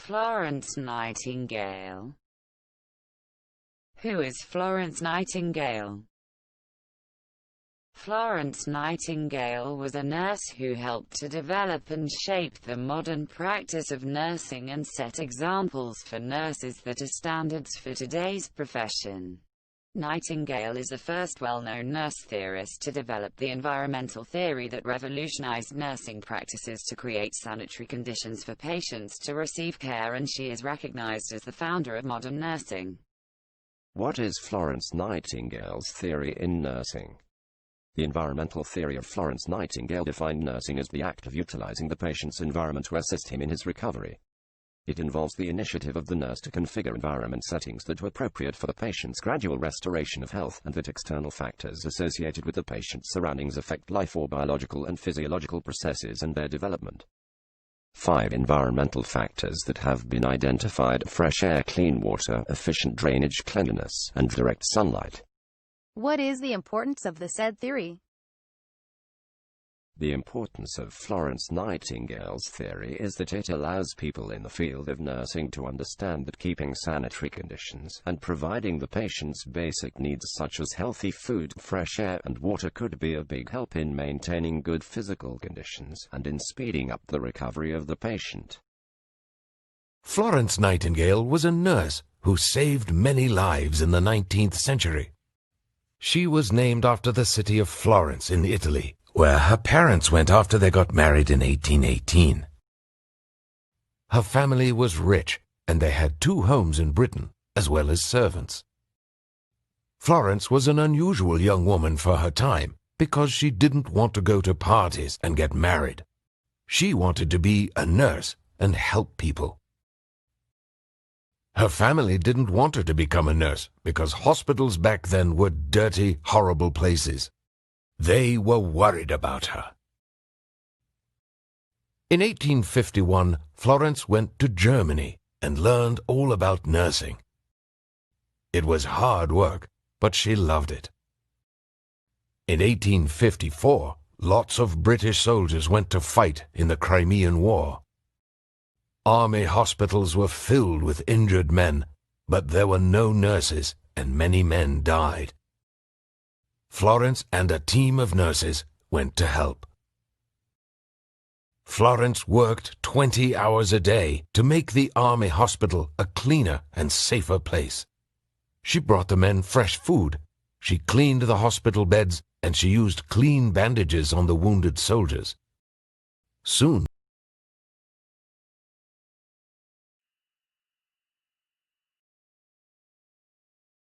Florence Nightingale. Who is Florence Nightingale? Florence Nightingale was a nurse who helped to develop and shape the modern practice of nursing and set examples for nurses that are standards for today's profession. Nightingale is the first well-known nurse theorist to develop the environmental theory that revolutionized nursing practices to create sanitary conditions for patients to receive care, and she is recognized as the founder of modern nursing. What is Florence Nightingale's theory in nursing? The environmental theory of Florence Nightingale defined nursing as the act of utilizing the patient's environment to assist him in his recovery. It involves the initiative of the nurse to configure environment settings that are appropriate for the patient's gradual restoration of health, and that external factors associated with the patient's surroundings affect life or biological and physiological processes and their development. 5 environmental factors that have been identified: fresh air, clean water, efficient drainage, cleanliness, and direct sunlight. What is the importance of the said theory? The importance of Florence Nightingale's theory is that it allows people in the field of nursing to understand that keeping sanitary conditions and providing the patient's basic needs such as healthy food, fresh air, and water could be a big help in maintaining good physical conditions and in speeding up the recovery of the patient. Florence Nightingale was a nurse who saved many lives in the 19th century. She was named after the city of Florence in Italy, where her parents went after they got married in 1818. Her family was rich, and they had 2 homes in Britain, as well as servants. Florence was an unusual young woman for her time, because she didn't want to go to parties and get married. She wanted to be a nurse and help people. Her family didn't want her to become a nurse, because hospitals back then were dirty, horrible places. They were worried about her. In 1851, Florence went to Germany and learned all about nursing. It was hard work, but she loved it. In 1854, lots of British soldiers went to fight in the Crimean War. Army hospitals were filled with injured men, but there were no nurses, and many men died. Florence and a team of nurses went to help. Florence worked 20 hours a day to make the army hospital a cleaner and safer place. She brought the men fresh food, she cleaned the hospital beds, and she used clean bandages on the wounded soldiers. Soon,